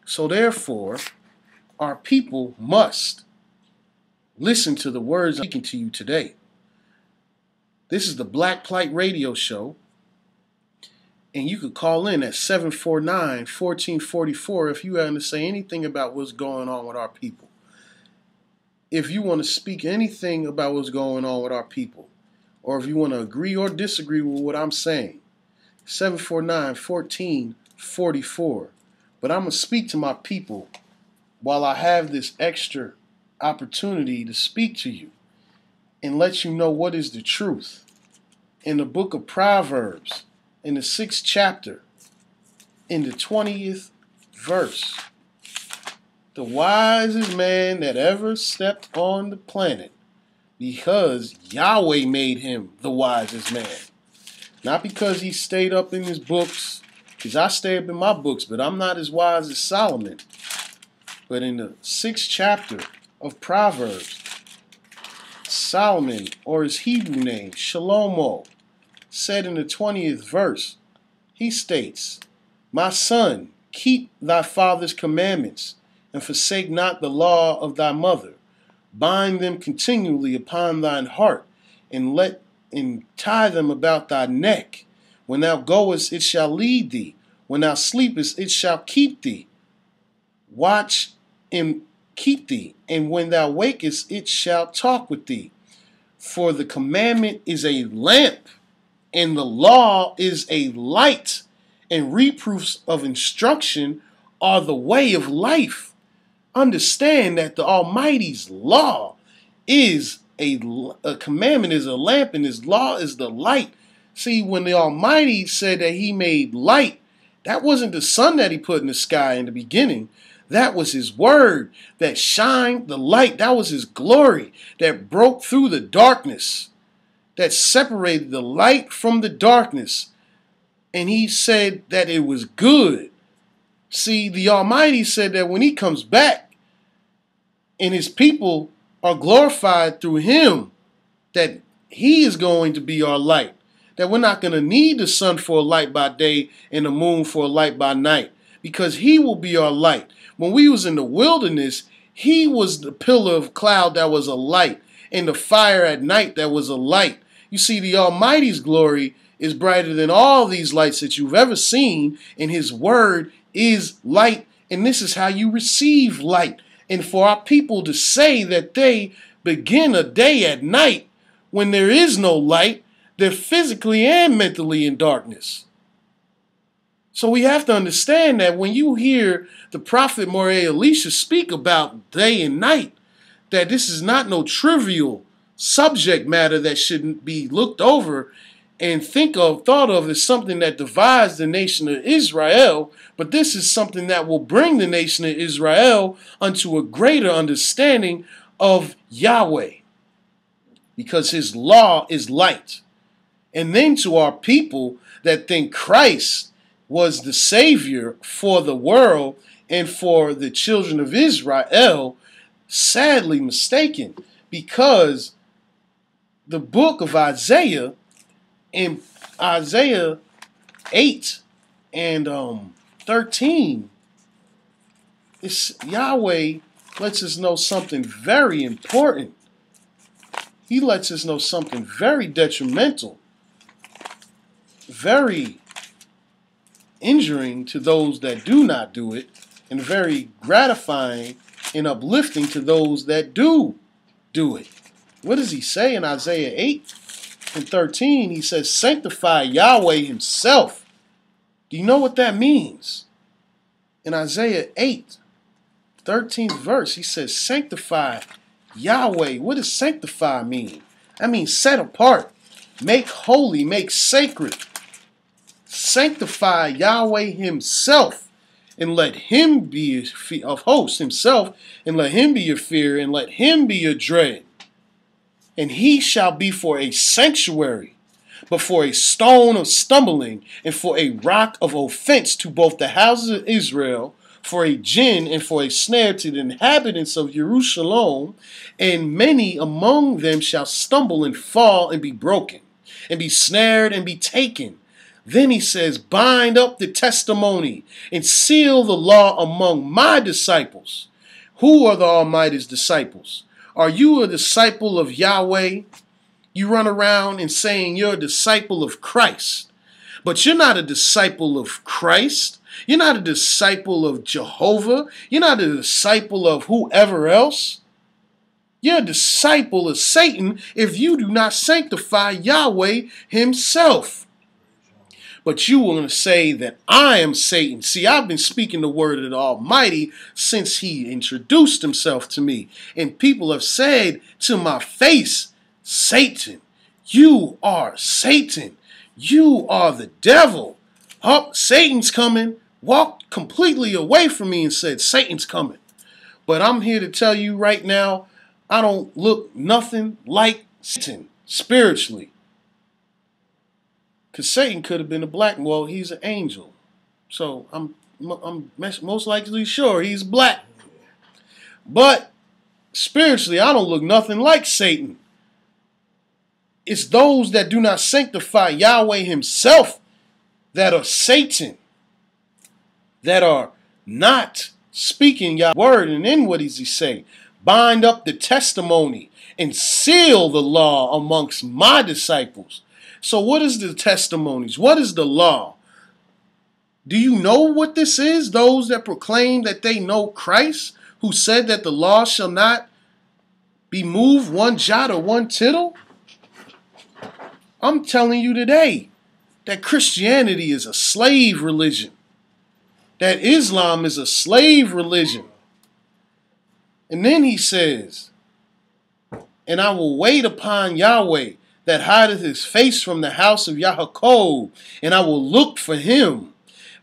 So therefore, our people must listen to the words I'm speaking to you today. This is the Black Plight Radio Show, and you could call in at 749-1444 if you want to say anything about what's going on with our people. If you want to speak anything about what's going on with our people, or if you want to agree or disagree with what I'm saying, 749-1444. But I'm going to speak to my people while I have this extra opportunity to speak to you and let you know what is the truth. In the book of Proverbs, in the 6th chapter, in the 20th verse, the wisest man that ever stepped on the planet, because Yahweh made him the wisest man. Not because he stayed up in his books, because I stay up in my books, but I'm not as wise as Solomon. But in the 6th chapter of Proverbs, Solomon, or his Hebrew name, Shlomo, said in the 20th verse, he states, "My son, keep thy father's commandments, and forsake not the law of thy mother. Bind them continually upon thine heart, and tie them about thy neck. When thou goest, it shall lead thee. When thou sleepest, it shall keep thee. Watch and keep thee, and when thou wakest, it shall talk with thee. For the commandment is a lamp, and the law is a light, and reproofs of instruction are the way of life." Understand that the Almighty's law is a commandment, is a lamp, and his law is the light. See, when the Almighty said that he made light, that wasn't the sun that he put in the sky in the beginning. That was his word that shined the light. That was his glory that broke through the darkness, that separated the light from the darkness. And he said that it was good. See, the Almighty said that when he comes back and his people are glorified through him, that he is going to be our light. That we're not going to need the sun for a light by day and the moon for a light by night, because he will be our light. When we was in the wilderness, he was the pillar of cloud that was a light, and the fire at night that was a light. You see, the Almighty's glory is brighter than all these lights that you've ever seen, and his word is light, and this is how you receive light. And for our people to say that they begin a day at night when there is no light, they're physically and mentally in darkness. So we have to understand that when you hear the prophet Elisha speak about day and night, that this is not no trivial subject matter that shouldn't be looked over and thought of as something that divides the nation of Israel, but this is something that will bring the nation of Israel unto a greater understanding of Yahweh, because his law is light. And then to our people that think Christ was the Savior for the world and for the children of Israel, sadly mistaken, because the book of Isaiah, in Isaiah 8 and 13, Yahweh lets us know something very important. He lets us know something very detrimental, very injuring to those that do not do it, and very gratifying and uplifting to those that do it. What does he say in Isaiah 8 and 13? He says, "Sanctify Yahweh himself." Do you know what that means? In Isaiah 8, 13th verse, he says, "Sanctify Yahweh." What does sanctify mean? That means set apart, make holy, make sacred. Sanctify Yahweh himself, and let him be of hosts himself, and let him be your fear, and let him be your dread. And he shall be for a sanctuary, but for a stone of stumbling, and for a rock of offense to both the houses of Israel, for a gin and for a snare to the inhabitants of Jerusalem, and many among them shall stumble and fall and be broken, and be snared and be taken. Then he says, bind up the testimony and seal the law among my disciples. Who are the Almighty's disciples? Are you a disciple of Yahweh? You run around and saying you're a disciple of Christ, but you're not a disciple of Christ. You're not a disciple of Jehovah. You're not a disciple of whoever else. You're a disciple of Satan if you do not sanctify Yahweh himself. But you want to say that I am Satan. See, I've been speaking the word of the Almighty since he introduced himself to me. And people have said to my face, Satan, you are Satan. You are the devil. Oh, Satan's coming. Walked completely away from me and said, Satan's coming. But I'm here to tell you right now, I don't look nothing like Satan spiritually. Because Satan could have been a black, well, he's an angel. So I'm most likely sure he's black. But spiritually, I don't look nothing like Satan. It's those that do not sanctify Yahweh himself that are Satan, that are not speaking Yahweh's word. And then what does he say? Bind up the testimony and seal the law amongst my disciples. So what is the testimonies? What is the law? Do you know what this is? Those that proclaim that they know Christ, who said that the law shall not be moved one jot or one tittle? I'm telling you today that Christianity is a slave religion, that Islam is a slave religion. And then he says, and I will wait upon Yahweh that hideth his face from the house of YAHWEH, and I will look for him.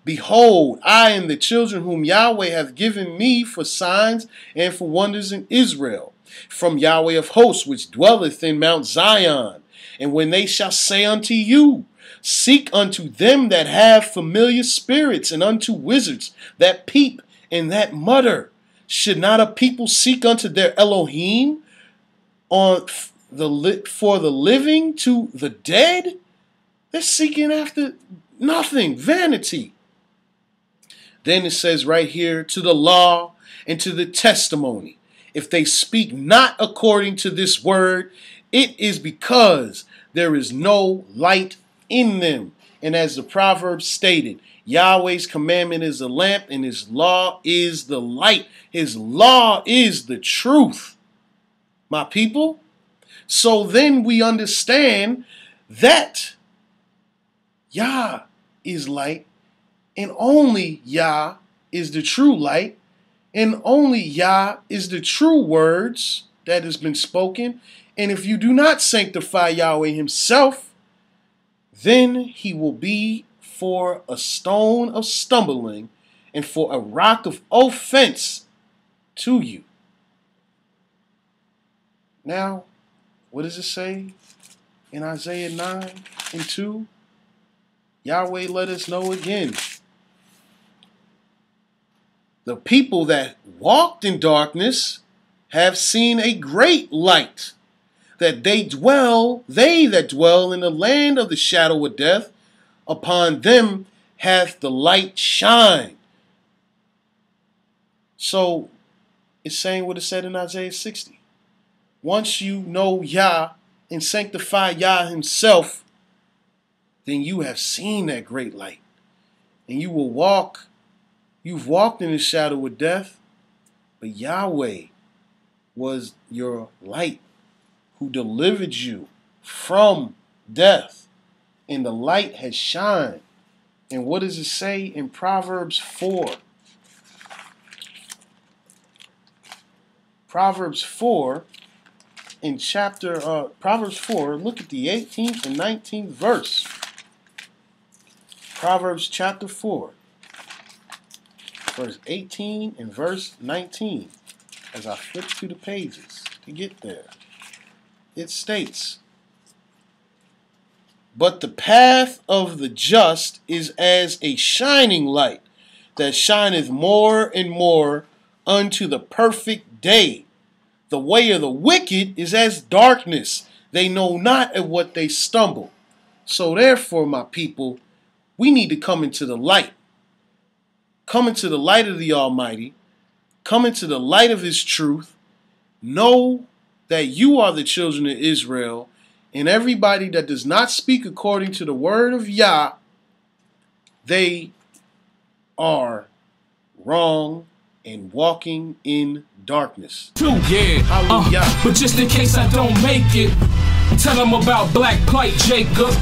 Behold, I and the children whom Yahweh hath given me for signs and for wonders in Israel, from Yahweh of hosts, which dwelleth in Mount Zion. And when they shall say unto you, seek unto them that have familiar spirits, and unto wizards that peep and that mutter, should not a people seek unto their Elohim for the living to the dead? They're seeking after nothing, vanity. Then it says right here, to the law and to the testimony. If they speak not according to this word, it is because there is no light in them. And as the proverb stated, Yahweh's commandment is a lamp and his law is the light. His law is the truth, my people. So then we understand that Yah is light, and only Yah is the true light, and only Yah is the true words that has been spoken. And if you do not sanctify Yahweh himself, then he will be for a stone of stumbling and for a rock of offense to you. Now, what does it say in Isaiah 9:2? Yahweh let us know again. The people that walked in darkness have seen a great light. That they that dwell in the land of the shadow of death, upon them hath the light shined. So it's saying what it said in Isaiah 60. Once you know Yah and sanctify Yah himself, then you have seen that great light. And you've walked in the shadow of death, but Yahweh was your light, who delivered you from death, and the light has shined. And what does it say in Proverbs 4? Proverbs 4, in Proverbs 4, look at the 18th and 19th verse. Proverbs chapter 4, verse 18 and verse 19, as I flip through the pages to get there. It states, but the path of the just is as a shining light that shineth more and more unto the perfect day. The way of the wicked is as darkness. They know not at what they stumble. So therefore, my people, We need to come into the light. Come into the light of the Almighty. Come into the light of His truth. Know that you are the children of Israel, and everybody that does not speak according to the word of Yah, they are wrong and walking in darkness. Hallelujah. But just in case I don't make it, tell them about Black Plight, Jacob.